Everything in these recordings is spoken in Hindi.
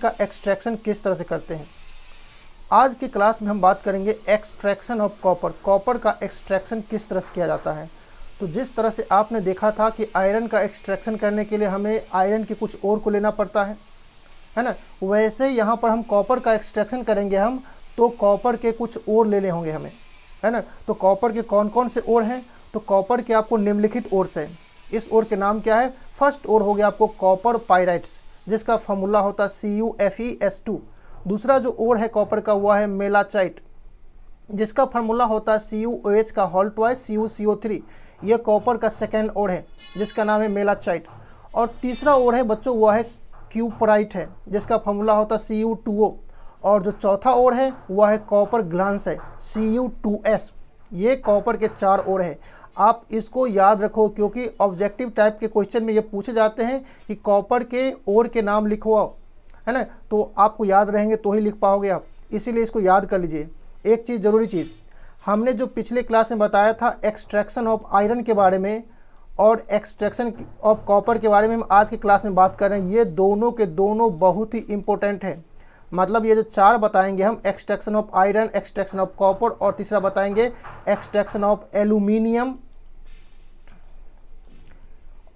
का एक्सट्रैक्शन किस तरह से करते हैं। आज की क्लास में हम बात करेंगे एक्सट्रैक्शन ऑफ कॉपर, कॉपर का एक्सट्रैक्शन किस तरह से किया जाता है। तो जिस तरह से आपने देखा था कि आयरन का एक्सट्रैक्शन करने के लिए हमें आयरन के कुछ और को लेना पड़ता है ना, वैसे यहाँ पर हम कॉपर का एक्सट्रैक्शन करेंगे हम, तो कॉपर के कुछ और लेने होंगे हमें, है ना। तो कॉपर के कौन कौन से और हैं, तो कॉपर के आपको निम्नलिखित ओर्स हैं। इस ओर के नाम क्या है, फर्स्ट ओर हो गया आपको कॉपर पायराइट्स, जिसका फार्मूला होता है CuFeS2। दूसरा जो ओर है कॉपर का हुआ है मेलाचाइट, जिसका फार्मूला होता है CuOH का होल ट्वाइस CuCO3। यह कॉपर का सेकेंड ओर है जिसका नाम है मेलाचाइट। और तीसरा ओर है बच्चों वह है क्यूपराइट है, जिसका फार्मूला होता है Cu2O। और जो चौथा ओर है वह है कॉपर ग्लांस है, Cu2S। ये कॉपर के चार ओर है। आप इसको याद रखो क्योंकि ऑब्जेक्टिव टाइप के क्वेश्चन में ये पूछे जाते हैं कि कॉपर के ओर के नाम लिखवाओ, है ना। तो आपको याद रहेंगे तो ही लिख पाओगे आप, इसीलिए इसको याद कर लीजिए। एक चीज़ ज़रूरी चीज़, हमने जो पिछले क्लास में बताया था एक्सट्रैक्शन ऑफ आयरन के बारे में और एक्सट्रैक्शन ऑफ कॉपर के बारे में, हम आज की क्लास में बात कर रहे हैं। ये दोनों के दोनों बहुत ही इंपॉर्टेंट है। मतलब ये जो चार बताएंगे हम, extraction of iron, extraction of copper और तीसरा बताएंगे एक्सट्रैक्शन ऑफ एल्यूमिनियम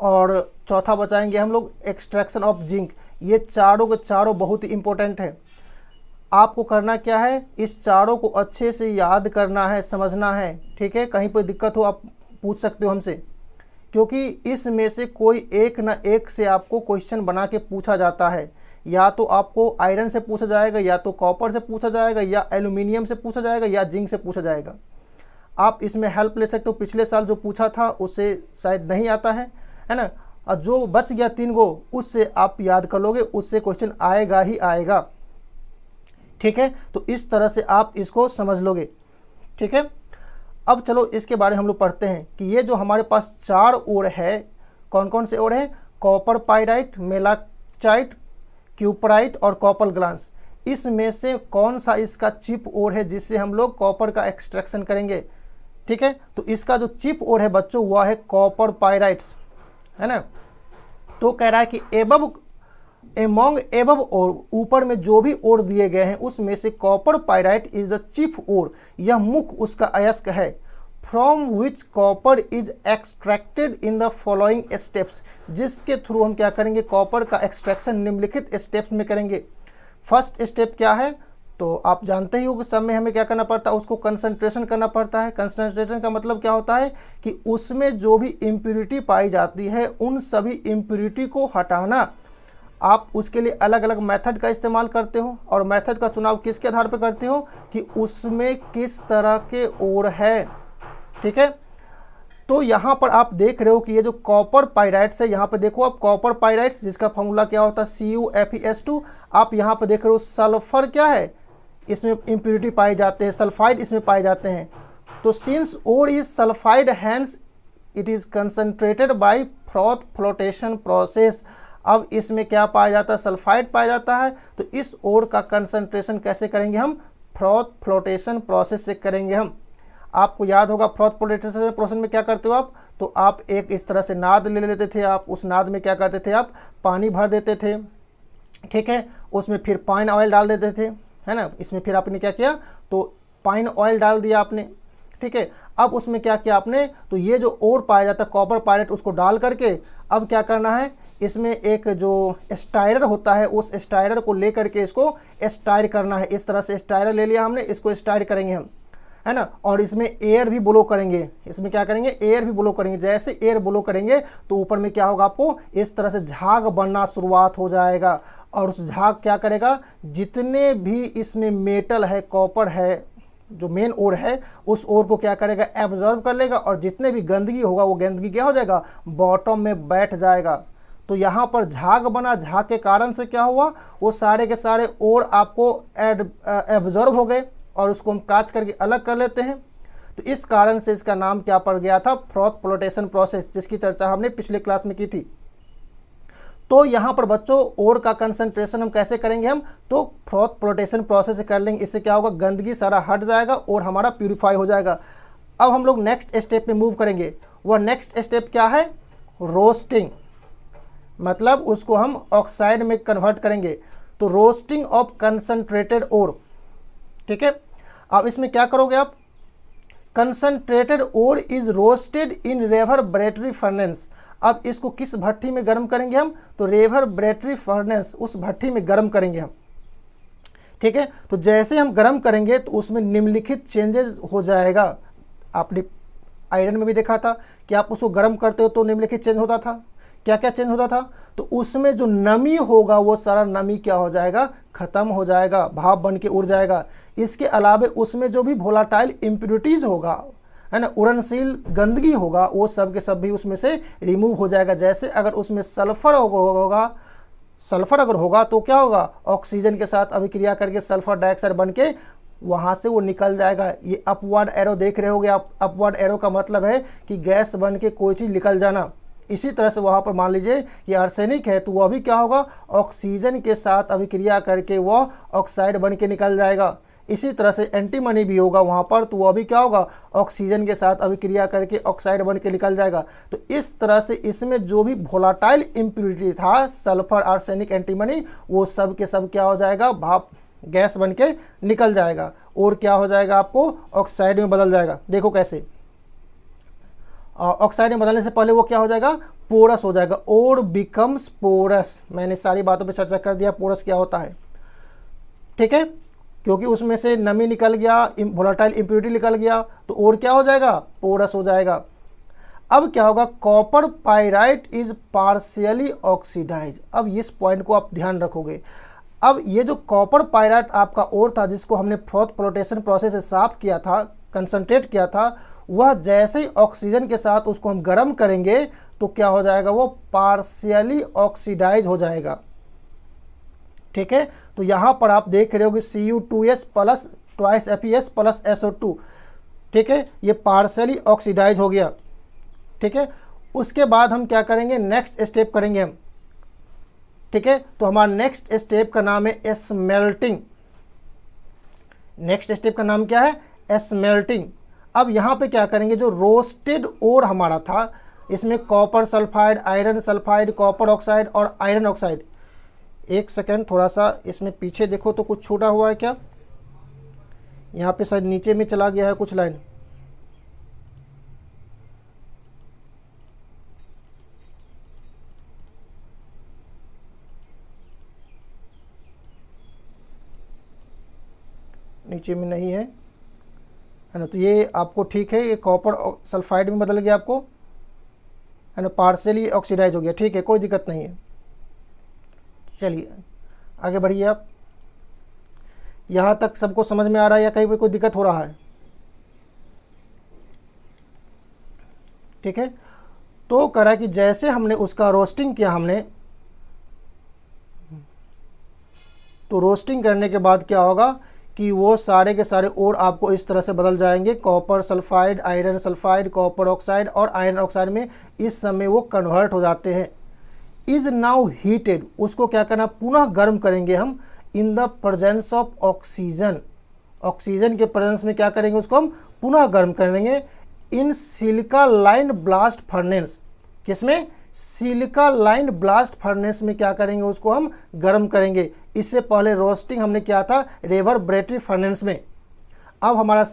और चौथा बताएंगे हम लोग एक्सट्रैक्शन ऑफ जिंक। ये चारों के चारों बहुत ही इंपॉर्टेंट है। आपको करना क्या है, इस चारों को अच्छे से याद करना है, समझना है, ठीक है। कहीं पर दिक्कत हो आप पूछ सकते हो हमसे, क्योंकि इसमें से कोई एक ना एक से आपको क्वेश्चन बना के पूछा जाता है। या तो आपको आयरन से पूछा जाएगा, या तो कॉपर से पूछा जाएगा, या एल्यूमिनियम से पूछा जाएगा, या जिंक से पूछा जाएगा। आप इसमें हेल्प ले सकते हो। पिछले साल जो पूछा था उससे शायद नहीं आता है ना। और जो बच गया 3 गो, उससे आप याद कर लोगे, उससे क्वेश्चन आएगा ही आएगा, ठीक है। तो इस तरह से आप इसको समझ लोगे, ठीक है। अब चलो इसके बारे में हम लोग पढ़ते हैं कि ये जो हमारे पास चार ओर है, कौन कौन से ओर है, कॉपर पायराइट, मेलाचाइट, क्यूपराइट और कॉपर ग्लांस। इसमें से कौन सा इसका चिप ओर है जिससे हम लोग कॉपर का एक्सट्रैक्शन करेंगे, ठीक है। तो इसका जो चिप ओर है बच्चों वह है कॉपर पायराइट्स, है ना। तो कह रहा है कि एमोंग एबव और ऊपर में जो भी ओर दिए गए हैं उसमें से copper pyrite is the chief ore, यह मुख्य उसका अयस्क है। From which copper is extracted in the following steps, जिसके थ्रू हम क्या करेंगे, कॉपर का एक्सट्रैक्शन निम्नलिखित स्टेप्स में करेंगे। फर्स्ट स्टेप क्या है, तो आप जानते ही हो कि सब में हमें क्या करना पड़ता है, उसको कंसंट्रेशन करना पड़ता है। कंसंट्रेशन का मतलब क्या होता है कि उसमें जो भी इम्प्यूरिटी पाई जाती है उन सभी इम्प्यूरिटी को हटाना। आप उसके लिए अलग अलग मेथड का इस्तेमाल करते हो, और मेथड का चुनाव किसके आधार पर करते हो कि उसमें किस तरह के ओर है, ठीक है। तो यहाँ पर आप देख रहे हो कि ये जो कॉपर पायराइट्स है, यहाँ पे देखो आप कॉपर पायराइट्स, जिसका फॉर्मूला क्या होता है CuFeS2। आप यहाँ पे देख रहे हो सल्फर क्या है, इसमें इम्प्यूरिटी पाए जाते हैं, सल्फाइड इसमें पाए जाते हैं। तो since ore is sulphide hence it is concentrated by froth flotation process. अब इसमें क्या पाया जाता है, सल्फाइड पाया जाता है। तो इस ओर का कंसंट्रेशन कैसे करेंगे हम, फ्रॉथ फ्लोटेशन प्रोसेस से करेंगे हम। आपको याद होगा फ्रॉथ फ्लोटेशन प्रोसेस में क्या करते हो आप, तो आप एक इस तरह से नाद ले लेते थे। आप उस नाद में क्या करते थे, आप पानी भर देते थे, ठीक है। उसमें फिर पाइन ऑयल डाल देते थे, है ना। इसमें फिर आपने क्या किया, तो पाइन ऑयल डाल दिया आपने, ठीक है। अब उसमें क्या किया आपने, तो ये जो ओर पाया जाता है कॉपर पायराइट, उसको डाल करके अब क्या करना है, इसमें एक जो स्टायरर होता है उस स्टायरर को लेकर के इसको स्टायर करना है। इस तरह से स्टायरर ले लिया हमने, इसको स्टायर करेंगे हम, है ना। और इसमें एयर भी ब्लो करेंगे, इसमें क्या करेंगे, एयर भी ब्लो करेंगे। जैसे एयर ब्लो करेंगे तो ऊपर में क्या होगा, आपको इस तरह से झाग बनना शुरुआत हो जाएगा। और उस झाग क्या करेगा, जितने भी इसमें मेटल है, कॉपर है, जो मेन ओर है, उस ओर को क्या करेगा, एब्जॉर्ब कर लेगा। और जितने भी गंदगी होगा वो गंदगी क्या हो जाएगा, बॉटम में बैठ जाएगा। तो यहाँ पर झाग बना, झाग के कारण से क्या हुआ, वो सारे के सारे ओर आपको एब्जॉर्ब हो गए और उसको हम काच करके अलग कर लेते हैं। तो इस कारण से इसका नाम क्या पड़ गया था, फ्रॉथ फ्लोटेशन प्रोसेस, जिसकी चर्चा हमने पिछले क्लास में की थी। तो यहाँ पर बच्चों ओर का कंसंट्रेशन हम कैसे करेंगे, हम तो फ्रॉथ फ्लोटेशन प्रोसेस से कर लेंगे। इससे क्या होगा, गंदगी सारा हट जाएगा और हमारा प्यूरिफाई हो जाएगा। अब हम लोग नेक्स्ट स्टेप में मूव करेंगे। वह नेक्स्ट स्टेप क्या है, रोस्टिंग, मतलब उसको हम ऑक्साइड में कन्वर्ट करेंगे। तो रोस्टिंग ऑफ कंसनट्रेटेड ओर, ठीक है। अब इसमें क्या करोगे आप, concentrated ore is roasted in reverberatory furnace. अब इसको किस भट्टी में गर्म करेंगे हम, तो रेवर्बरेटरी फर्नेस, उस भट्टी में गर्म करेंगे हम, ठीक है। तो जैसे हम गर्म करेंगे तो उसमें निम्नलिखित चेंजेस हो जाएगा। आपने आयरन में भी देखा था कि आप उसको गर्म करते हो तो निम्नलिखित चेंज होता था। क्या क्या चेंज होता था, तो उसमें जो नमी होगा वो सारा नमी क्या हो जाएगा, खत्म हो जाएगा, भाप बन के उड़ जाएगा। इसके अलावा उसमें जो भी वोलाटाइल इम्प्योरिटीज़ होगा, है ना, उड़नशील गंदगी होगा, वो सब के सब भी उसमें से रिमूव हो जाएगा। जैसे अगर उसमें सल्फर होगा, सल्फर अगर होगा तो क्या होगा, ऑक्सीजन के साथ अभिक्रिया करके सल्फर डाइऑक्साइड बन के वहाँ से वो निकल जाएगा। ये अपवर्ड एरो देख रहे होगे आप, अपवर्ड एरो का मतलब है कि गैस बन के कोई चीज़ निकल जाना। इसी तरह से वहाँ पर मान लीजिए कि आर्सेनिक है तो वह भी क्या होगा, ऑक्सीजन के साथ अभिक्रिया करके वह ऑक्साइड बन के निकल जाएगा। इसी तरह से एंटीमनी भी होगा वहाँ पर, तो वह भी क्या होगा, ऑक्सीजन के साथ अभिक्रिया करके ऑक्साइड बन के निकल जाएगा। तो इस तरह से इसमें जो भी वोलाटाइल इम्प्योरिटी था, सल्फर, आर्सेनिक, एंटीमनी, वो सब के सब क्या हो जाएगा, भाप गैस बन के निकल जाएगा और क्या हो जाएगा, आपको ऑक्साइड में बदल जाएगा। देखो कैसे, ऑक्साइड में बदलने से पहले वो क्या हो जाएगा, पोरस हो जाएगा, और बिकम्स पोरस। मैंने सारी बातों पे चर्चा कर दिया पोरस क्या होता है, ठीक है, क्योंकि उसमें से नमी निकल गया, वोलाटाइल इम्प्योरिटी निकल गया, तो और क्या हो जाएगा, पोरस हो जाएगा। अब क्या होगा, copper pyrite is partially oxidise. अब इस पॉइंट को आप ध्यान रखोगे। अब ये जो कॉपर पाइराइट आपका ओर था, जिसको हमने फ्रोथ फ्लोटेशन प्रोसेस से साफ किया था, कंसंट्रेट किया था, वह जैसे ही ऑक्सीजन के साथ उसको हम गर्म करेंगे तो क्या हो जाएगा, वो पार्शियली ऑक्सीडाइज हो जाएगा, ठीक है। तो यहाँ पर आप देख रहे हो कि Cu2s plus twice FeS plus SO2, ठीक है, ये पार्शियली ऑक्सीडाइज हो गया, ठीक है। उसके बाद हम क्या करेंगे, नेक्स्ट स्टेप करेंगे हम, ठीक है। तो हमारा नेक्स्ट स्टेप का नाम है स्मेल्टिंग। नेक्स्ट स्टेप का नाम क्या है, स्मेल्टिंग। अब यहाँ पे क्या करेंगे, जो रोस्टेड ओर हमारा था, इसमें copper sulphide, iron sulphide, copper oxide और आयरन ऑक्साइड। एक सेकेंड, थोड़ा सा इसमें पीछे देखो तो कुछ छूटा हुआ है क्या, यहाँ पे शायद नीचे में चला गया है कुछ लाइन। नीचे में नहीं है ना, तो ये आपको ठीक है, ये कॉपर सल्फाइड में बदल गया आपको, है ना, पार्शियली ऑक्सीडाइज हो गया, ठीक है, कोई दिक्कत नहीं है। चलिए आगे बढ़िए आप। यहाँ तक सबको समझ में आ रहा है या कहीं पे कोई दिक्कत हो रहा है, ठीक है। तो कह रहा है कि जैसे हमने उसका रोस्टिंग किया हमने, तो रोस्टिंग करने के बाद क्या होगा कि वो सारे के सारे और आपको इस तरह से बदल जाएंगे, copper sulphide, iron sulphide, copper oxide और आयरन ऑक्साइड में इस समय वो कन्वर्ट हो जाते हैं। इज नाउ हीटेड, उसको क्या करना, पुनः गर्म करेंगे हम, in the presence of oxygen. Oxygen के प्रेजेंस में क्या करेंगे, उसको हम पुनः गर्म करेंगे, in silica line blast furnace. किसमें, सिलिका लाइन ब्लास्ट फर्नेस में क्या करेंगे, उसको हम गर्म करेंगे। इससे पहले रोस्टिंग हमने किया था रेवर्बरेटरी फर्नेस में। अब हमारा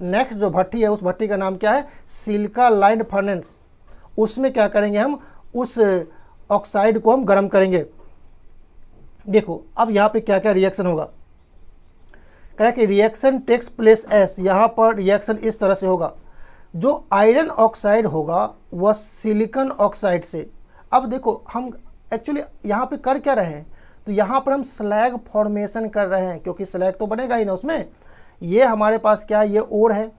नेक्स्ट जो भट्टी है, उस भट्टी का नाम क्या है, सिलिका लाइन फर्नेस। उसमें क्या करेंगे हम, उस ऑक्साइड को हम गर्म करेंगे। देखो अब यहाँ पे क्या क्या रिएक्शन होगा, कह रहा है कि रिएक्शन टेक्स प्लेस एस। यहाँ पर रिएक्शन इस तरह से होगा, जो आयरन ऑक्साइड होगा वह सिलिकॉन ऑक्साइड से। अब देखो हम एक्चुअली यहाँ पे कर क्या रहे हैं, तो यहाँ पर हम स्लैग फॉर्मेशन कर रहे हैं, क्योंकि स्लैग तो बनेगा ही ना उसमें। ये हमारे पास क्या है, ये ओर है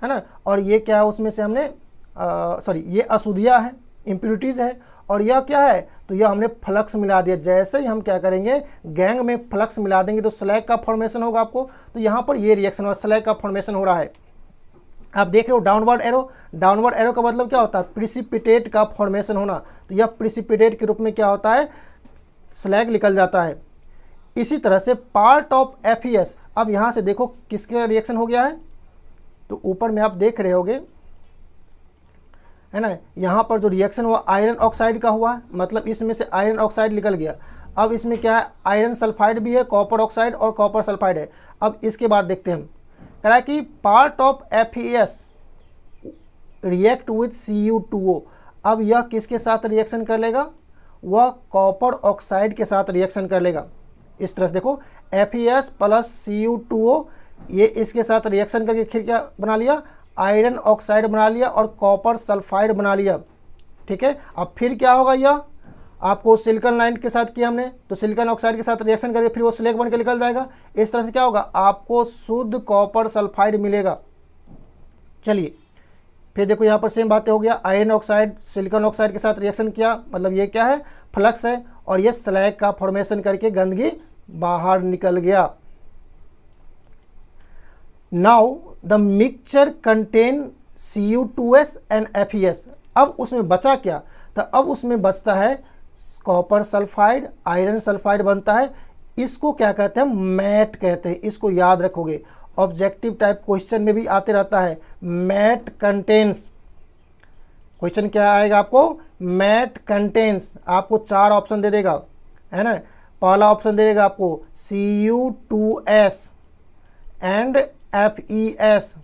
ना, और ये क्या है, उसमें से हमने सॉरी ये अशुद्धियाँ है, इम्प्योरिटीज़ है, और यह क्या है, तो यह हमने फ्लक्स मिला दिया। जैसे ही हम क्या करेंगे, गैंग में फ्लक्स मिला देंगे तो स्लैग का फॉर्मेशन होगा आपको। तो यहाँ पर ये रिएक्शन और स्लैग का फॉर्मेशन हो रहा है। आप देख रहे हो डाउनवर्ड एरो, डाउनवर्ड एरो का मतलब क्या होता है, प्रिसिपिटेट का फॉर्मेशन होना। तो यह प्रिसिपिटेट के रूप में क्या होता है, स्लैग निकल जाता है। इसी तरह से पार्ट ऑफ FeS, अब यहाँ से देखो किसका रिएक्शन हो गया है, तो ऊपर में आप देख रहे होगे, है ना, यहाँ पर जो रिएक्शन हुआ आयरन ऑक्साइड का हुआ, मतलब इसमें से आयरन ऑक्साइड निकल गया। अब इसमें क्या है, आयरन सल्फाइड भी है, कॉपर ऑक्साइड और कॉपर सल्फाइड है। अब इसके बाद देखते हैं हम, कह रहा है कि part of FeS react with Cu2O। अब यह किसके साथ रिएक्शन कर लेगा, वह कॉपर ऑक्साइड के साथ रिएक्शन कर लेगा। इस तरह से देखो FeS प्लस Cu2O, ये इसके साथ रिएक्शन करके फिर क्या बना लिया, आयरन ऑक्साइड बना लिया और कॉपर सल्फाइड बना लिया। ठीक है, अब फिर क्या होगा, यह आपको सिलिकॉन लाइन के साथ किया हमने, तो सिलिकॉन ऑक्साइड के साथ रिएक्शन करके फिर वो स्लेग बन के निकल जाएगा। इस तरह से क्या होगा, आपको शुद्ध कॉपर सल्फाइड मिलेगा। चलिए फिर देखो यहाँ पर सेम बातें हो गया, आयरन ऑक्साइड सिलिकॉन ऑक्साइड के साथ रिएक्शन किया, मतलब ये क्या है, फ्लक्स है, और ये स्लैग का फॉर्मेशन करके गंदगी बाहर निकल गया। Now the mixture contain Cu2S and FeS। अब उसमें बचा क्या, तो अब उसमें बचता है कॉपर सल्फाइड, आयरन सल्फाइड बनता है। इसको क्या कहते हैं, मैट कहते हैं। इसको याद रखोगे, ऑब्जेक्टिव टाइप क्वेश्चन में भी आते रहता है। मैट कंटेन्स, क्वेश्चन क्या आएगा आपको, मैट कंटेन्स। आपको 4 ऑप्शन दे देगा, है ना। पहला ऑप्शन दे देगा आपको Cu2S एंड FeS।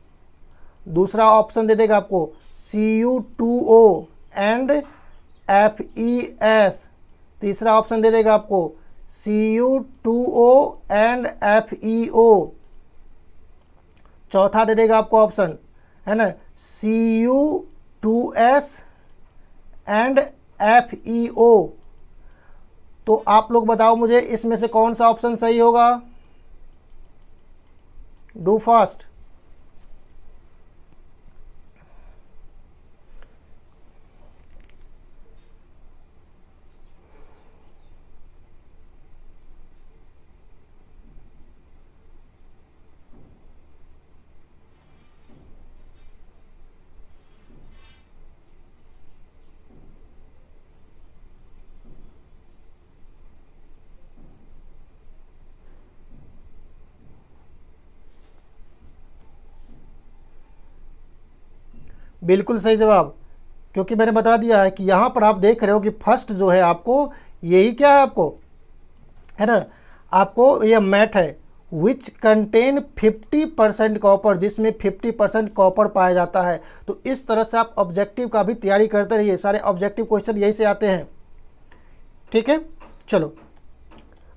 दूसरा ऑप्शन दे देगा आपको Cu2O एंड FeS। तीसरा ऑप्शन दे देगा आपको Cu2O एंड FeO। चौथा दे देगा आपको ऑप्शन, है ना, Cu2S एंड FeO। तो आप लोग बताओ मुझे इसमें से कौन सा ऑप्शन सही होगा, डू फास्ट। बिल्कुल सही जवाब, क्योंकि मैंने बता दिया है कि यहाँ पर आप देख रहे हो कि फर्स्ट जो है आपको यही क्या है, आपको है ना, आपको ये मैट है विच कंटेन 50% कॉपर, जिसमें 50% कॉपर पाया जाता है। तो इस तरह से आप ऑब्जेक्टिव का भी तैयारी करते रहिए, सारे ऑब्जेक्टिव क्वेश्चन यही से आते हैं। ठीक है, चलो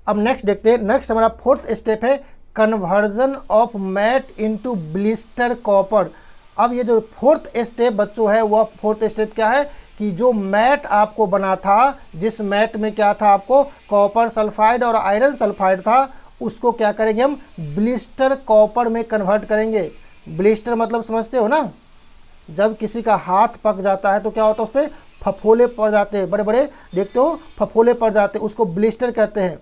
अब नेक्स्ट देखते हैं। नेक्स्ट हमारा 4th स्टेप है conversion of matte into blister copper. अब ये जो 4th स्टेप बच्चों है, वह 4th स्टेप क्या है कि जो मैट आपको बना था, जिस मैट में क्या था, आपको कॉपर सल्फाइड और आयरन सल्फाइड था, उसको क्या करेंगे हम, ब्लिस्टर कॉपर में कन्वर्ट करेंगे। ब्लिस्टर मतलब समझते हो ना, जब किसी का हाथ पक जाता है तो क्या होता है, उस पर फफोले पड़ जाते हैं, बड़े बड़े देखते हो फफोले पड़ जाते हैं, उसको ब्लिस्टर कहते हैं।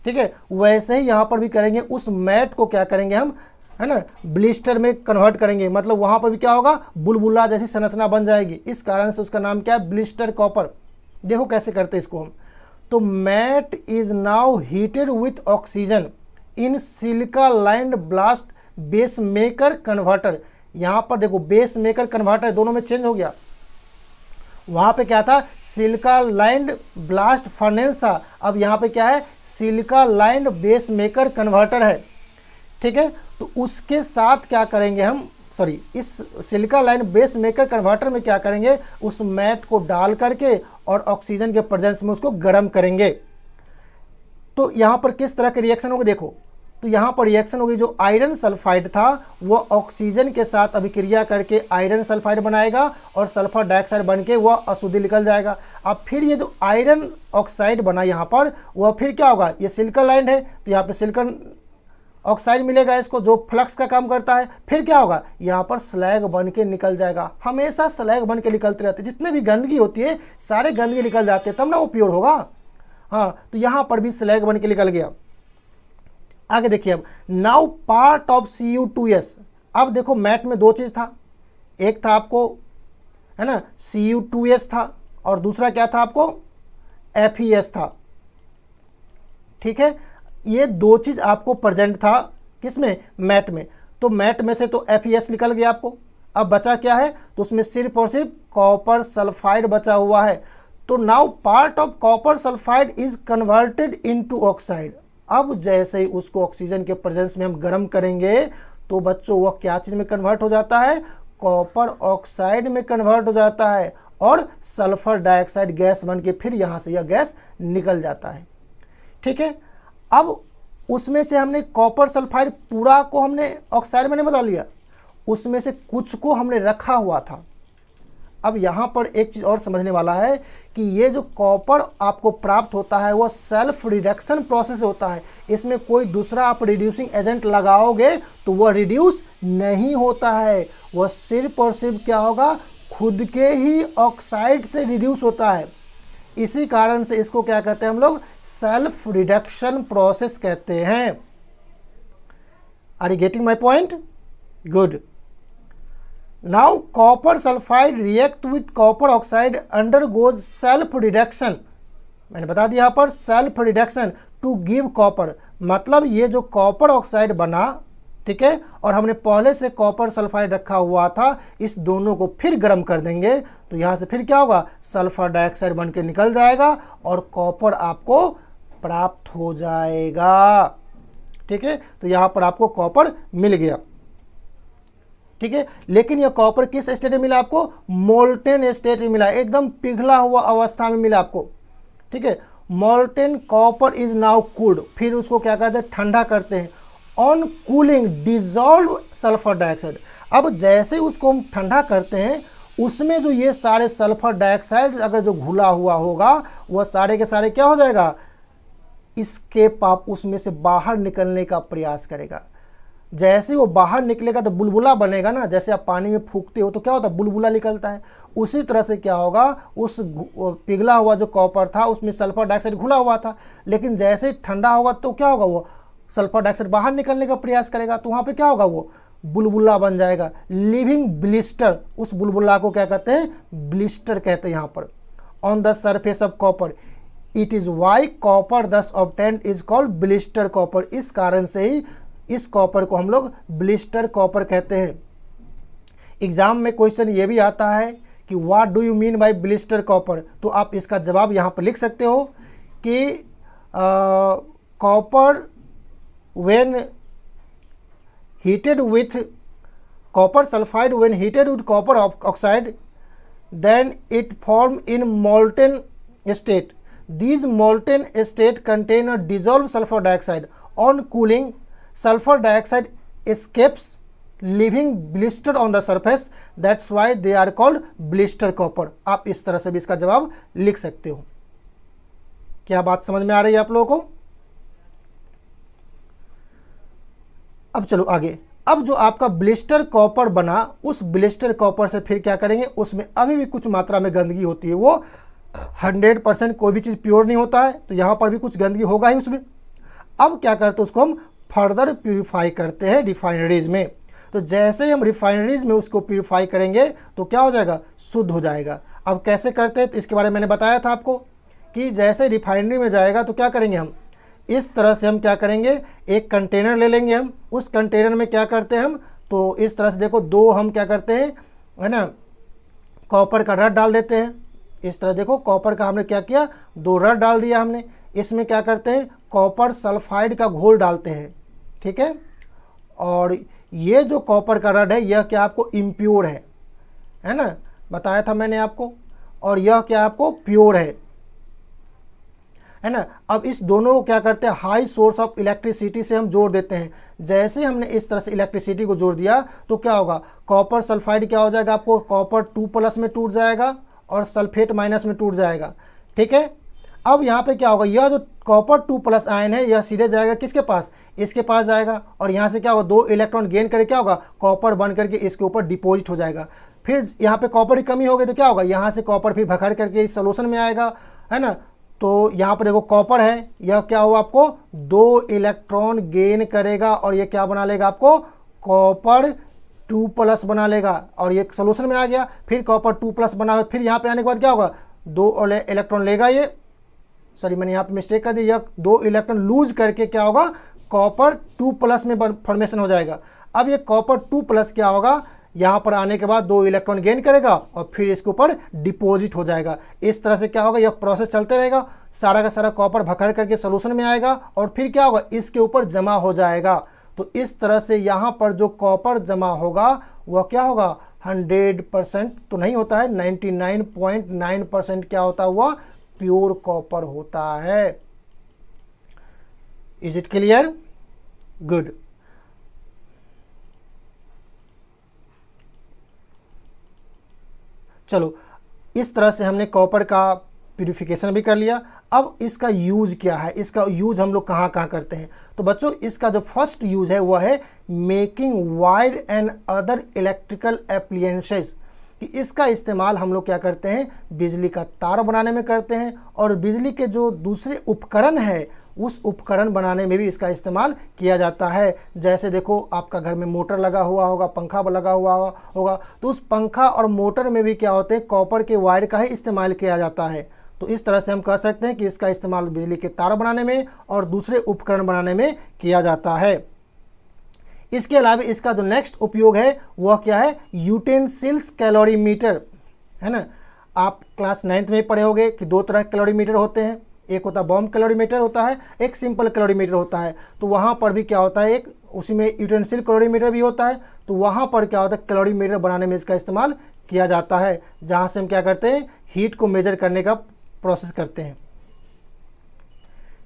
ठीक है, वैसे ही यहाँ पर भी करेंगे, उस मैट को क्या करेंगे हम, है ना, ब्लिस्टर में कन्वर्ट करेंगे। मतलब वहाँ पर भी क्या होगा, बुलबुला जैसी संरचना बन जाएगी। इस कारण से उसका नाम क्या है, ब्लिस्टर कॉपर। देखो कैसे करते हैं इसको हम। तो matte is now heated with oxygen in silica lined blast Bessemer converter. यहाँ पर देखो बेस मेकर कन्वर्टर दोनों में चेंज हो गया। वहाँ पे क्या था, सिलिका लाइंड ब्लास्ट फर्नेस था, अब यहाँ पे क्या है, silica lined base maker converter है। ठीक है, तो उसके साथ क्या करेंगे हम, सॉरी, इस silica line base maker converter में क्या करेंगे, उस मैट को डाल करके और ऑक्सीजन के प्रेजेंस में उसको गर्म करेंगे। तो यहाँ पर किस तरह के रिएक्शन होगा देखो, तो यहाँ पर रिएक्शन होगी, जो आयरन सल्फाइड था वह ऑक्सीजन के साथ अभिक्रिया करके आयरन सल्फाइड बनाएगा और सल्फर डाइऑक्साइड बन के वह अशुद्धि निकल जाएगा। अब फिर ये जो आयरन ऑक्साइड बना यहाँ पर, वह फिर क्या होगा, ये सिलिकॉन लाइन है तो यहाँ पे सिलिकॉन ऑक्साइड मिलेगा इसको, जो फ्लक्स का काम करता है। फिर क्या होगा, यहाँ पर स्लैग बन के निकल जाएगा। हमेशा स्लैग बन के निकलते रहते, जितने भी गंदगी होती है सारे गंदगी निकल जाते हैं, तब ना वो प्योर होगा। हाँ, तो यहाँ पर भी स्लैग बन के निकल गया। आगे देखिए, अब नाउ पार्ट ऑफ Cu2S। अब देखो मैट में 2 चीज़ था, एक था आपको, है ना, Cu2S था, और दूसरा क्या था आपको, FeS था। ठीक है, ये 2 चीज़ आपको प्रेजेंट था किसमें, मैट में। तो मैट में से तो FeS निकल गया आपको, अब बचा क्या है, तो उसमें सिर्फ और सिर्फ कॉपर सल्फाइड बचा हुआ है। तो now part of copper sulphide is converted into oxide. अब जैसे ही उसको ऑक्सीजन के प्रेजेंस में हम गर्म करेंगे तो बच्चों वह क्या चीज़ में कन्वर्ट हो जाता है, कॉपर ऑक्साइड में कन्वर्ट हो जाता है और सल्फर डाइऑक्साइड गैस बन के फिर यहाँ से यह गैस निकल जाता है। ठीक है, अब उसमें से हमने कॉपर सल्फाइड पूरा को हमने ऑक्साइड में नहीं बदल लिया, उसमें से कुछ को हमने रखा हुआ था। अब यहाँ पर एक चीज़ और समझने वाला है कि ये जो कॉपर आपको प्राप्त होता है वह सेल्फ रिडक्शन प्रोसेस होता है। इसमें कोई दूसरा आप रिड्यूसिंग एजेंट लगाओगे तो वह रिड्यूस नहीं होता है, वह सिर्फ और सिर्फ क्या होगा, खुद के ही ऑक्साइड से रिड्यूस होता है। इसी कारण से इसको क्या कहते हैं हम लोग, सेल्फ रिडक्शन प्रोसेस कहते हैं। Are you getting my point? Good. Now copper sulphide react with copper oxide undergoes self reduction. मैंने बता दिया यहाँ पर self reduction to give copper, मतलब ये जो कॉपर ऑक्साइड बना, ठीक है, और हमने पहले से कॉपर सल्फाइड रखा हुआ था, इस दोनों को फिर गर्म कर देंगे तो यहाँ से फिर क्या होगा, सल्फर डाइऑक्साइड बन के निकल जाएगा और कॉपर आपको प्राप्त हो जाएगा। ठीक है, तो यहाँ पर आपको कॉपर मिल गया। ठीक है, लेकिन यह कॉपर किस स्टेट में मिला आपको, मोल्टेन स्टेट में मिला, एकदम पिघला हुआ अवस्था में मिला आपको। ठीक है, molten copper is now cooled, फिर उसको क्या करते हैं, ठंडा करते हैं। On cooling dissolve sulphur dioxide, अब जैसे उसको हम ठंडा करते हैं उसमें जो ये सारे सल्फर डाइऑक्साइड अगर जो घुला हुआ होगा वह सारे के सारे क्या हो जाएगा, एस्केप, आप उसमें से बाहर निकलने का प्रयास करेगा। जैसे वो बाहर निकलेगा तो बुलबुला बनेगा ना, जैसे आप पानी में फूंकते हो तो क्या होता है, बुलबुला निकलता है। उसी तरह से क्या होगा, उस पिघला हुआ जो कॉपर था उसमें सल्फर डाइऑक्साइड घुला हुआ था, लेकिन जैसे ही ठंडा होगा तो क्या होगा, वो सल्फर डाइऑक्साइड बाहर निकलने का प्रयास करेगा, तो वहाँ पे क्या होगा, वो बुलबुला बन जाएगा, लिविंग ब्लिस्टर। उस बुलबुला को क्या कहते हैं, ब्लिस्टर कहते हैं यहाँ पर। On the surface of copper it is why copper thus obtained is called blister copper. इस कारण से ही इस कॉपर को हम लोग ब्लिस्टर कॉपर कहते हैं। एग्जाम में क्वेश्चन ये भी आता है कि what do you mean by blister copper, तो आप इसका जवाब यहाँ पर लिख सकते हो कि copper when heated with copper sulfide, when heated with copper oxide, then it form in molten state. These molten state contain a dissolved sulfur dioxide. On cooling, sulfur dioxide escapes, leaving blister on the surface. That's why they are called blister copper. आप इस तरह से भी इसका जवाब लिख सकते हो। क्या बात समझ में आ रही है आप लोगों को? अब चलो आगे। अब जो आपका ब्लिस्टर कॉपर बना, उस ब्लिस्टर कॉपर से फिर क्या करेंगे, उसमें अभी भी कुछ मात्रा में गंदगी होती है, वो 100% कोई भी चीज़ प्योर नहीं होता है, तो यहाँ पर भी कुछ गंदगी होगा ही उसमें। अब क्या करते हैं, उसको हम फर्दर प्यूरिफाई करते हैं रिफाइनरीज में। तो जैसे ही हम रिफाइनरीज में उसको प्यूरिफाई करेंगे तो क्या हो जाएगा, शुद्ध हो जाएगा। अब कैसे करते हैं, तो इसके बारे में मैंने बताया था आपको कि जैसे रिफाइनरी में जाएगा तो क्या करेंगे, हम इस तरह से हम क्या करेंगे, एक कंटेनर ले लेंगे हम, उस कंटेनर में क्या करते हैं हम, तो इस तरह से देखो, दो हम क्या करते हैं, है ना, कॉपर का रड डाल देते हैं। इस तरह देखो, कॉपर का हमने क्या किया, 2 रड डाल दिया हमने। इसमें क्या करते हैं, कॉपर सल्फाइड का घोल डालते हैं। ठीक है, और ये जो कॉपर का रड है यह क्या आपको इम्प्योर है ना, बताया था मैंने आपको, और यह क्या आपको प्योर है ना। अब इस दोनों को क्या करते हैं, हाई सोर्स ऑफ इलेक्ट्रिसिटी से हम जोड़ देते हैं। जैसे हमने इस तरह से इलेक्ट्रिसिटी को जोड़ दिया तो क्या होगा, कॉपर सल्फाइड क्या हो जाएगा आपको, कॉपर 2+ में टूट जाएगा और सल्फेट माइनस में टूट जाएगा। ठीक है, अब यहाँ पे क्या होगा, यह जो कॉपर 2+ आयन है यह सीधे जाएगा किसके पास, इसके पास जाएगा, और यहाँ से क्या होगा, 2 इलेक्ट्रॉन गेन करके क्या होगा, कॉपर बन करके इसके ऊपर डिपॉजिट हो जाएगा। फिर यहाँ पे कॉपर की कमी हो गई तो क्या होगा, यहाँ से कॉपर फिर भखड़ करके इस सोल्यूशन में आएगा, है ना। तो यहाँ पर देखो कॉपर है, यह क्या हुआ आपको 2 इलेक्ट्रॉन गेन करेगा और ये क्या बना लेगा आपको, कॉपर 2+ बना लेगा, और ये सोल्यूशन में आ गया। फिर कॉपर 2+ बना, फिर यहाँ पे आने के बाद क्या होगा, 2 इलेक्ट्रॉन लेगा, ये सॉरी मैंने यहाँ पे मिस्टेक कर दी, यह 2 इलेक्ट्रॉन लूज करके क्या होगा, कॉपर 2+ में फॉर्मेशन हो जाएगा। अब ये कॉपर 2+ क्या होगा, यहाँ पर आने के बाद 2 इलेक्ट्रॉन गेन करेगा और फिर इसके ऊपर डिपॉजिट हो जाएगा। इस तरह से क्या होगा, यह प्रोसेस चलते रहेगा, सारा का सारा कॉपर भखड़ करके सोल्यूशन में आएगा और फिर क्या होगा, इसके ऊपर जमा हो जाएगा। तो इस तरह से यहाँ पर जो कॉपर जमा होगा वह क्या होगा, 100% तो नहीं होता है, 99.9% क्या होता है, वह प्योर कॉपर होता है। Is it clear? गुड। चलो, इस तरह से हमने कॉपर का प्यूरिफिकेशन भी कर लिया। अब इसका यूज क्या है, इसका यूज हम लोग कहाँ कहाँ करते हैं? तो बच्चों, इसका जो फर्स्ट यूज है वह है making wire and other electrical appliances. कि इसका इस्तेमाल हम लोग क्या करते हैं, बिजली का तार बनाने में करते हैं और बिजली के जो दूसरे उपकरण है उस उपकरण बनाने में भी इसका इस्तेमाल किया जाता है। जैसे देखो, आपका घर में मोटर लगा हुआ होगा, पंखा लगा हुआ होगा, तो उस पंखा और मोटर में भी क्या होते हैं, कॉपर के वायर का ही इस्तेमाल किया जाता है। तो इस तरह से हम कह सकते हैं कि इसका इस्तेमाल बिजली के तार बनाने में और दूसरे उपकरण बनाने में किया जाता है। इसके अलावा इसका जो नेक्स्ट उपयोग है वह क्या है, यूटेंसिल्स कैलोरीमीटर, है ना। आप क्लास 9th में पढ़े होंगे कि 2 तरह के कैलोरीमीटर होते हैं, एक होता है बॉम्ब कैलोरीमीटर होता है, एक सिंपल कैलोरीमीटर होता है। तो वहाँ पर भी क्या होता है, एक उसी में यूटेंसिल कैलोरीमीटर भी होता है। तो वहाँ पर क्या होता है, कैलोरीमीटर बनाने में इसका इस्तेमाल किया जाता है, जहाँ से हम क्या करते हैं, हीट को मेजर करने का प्रोसेस करते हैं।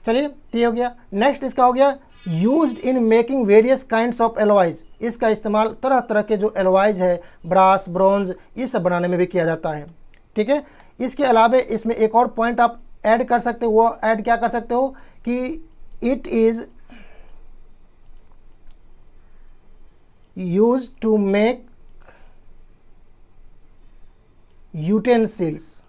चलिए, ये हो गया। नेक्स्ट इसका हो गया used in making various kinds of alloys. इसका इस्तेमाल तरह तरह के जो एलॉयज है, ब्रास, ब्रॉन्ज, ये सब बनाने में भी किया जाता है। ठीक है। इसके अलावा इसमें एक और पॉइंट आप ऐड कर सकते हो, वो ऐड क्या कर सकते हो कि it is used to make utensils.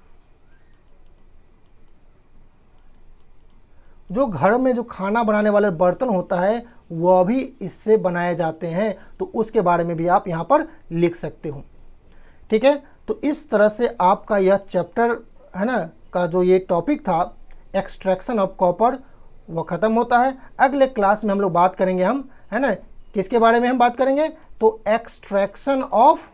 जो घर में जो खाना बनाने वाले बर्तन होता है वह भी इससे बनाए जाते हैं, तो उसके बारे में भी आप यहाँ पर लिख सकते हो। ठीक है। तो इस तरह से आपका यह चैप्टर है ना का जो ये टॉपिक था एक्सट्रैक्शन ऑफ कॉपर वह ख़त्म होता है। अगले क्लास में हम लोग बात करेंगे, हम है ना किसके बारे में हम बात करेंगे, तो एक्सट्रैक्शन ऑफ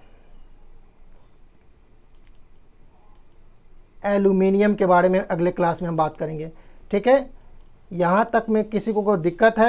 एल्यूमिनियम के बारे में अगले क्लास में हम बात करेंगे। ठीक है। यहाँ तक में किसी को कोई दिक्कत है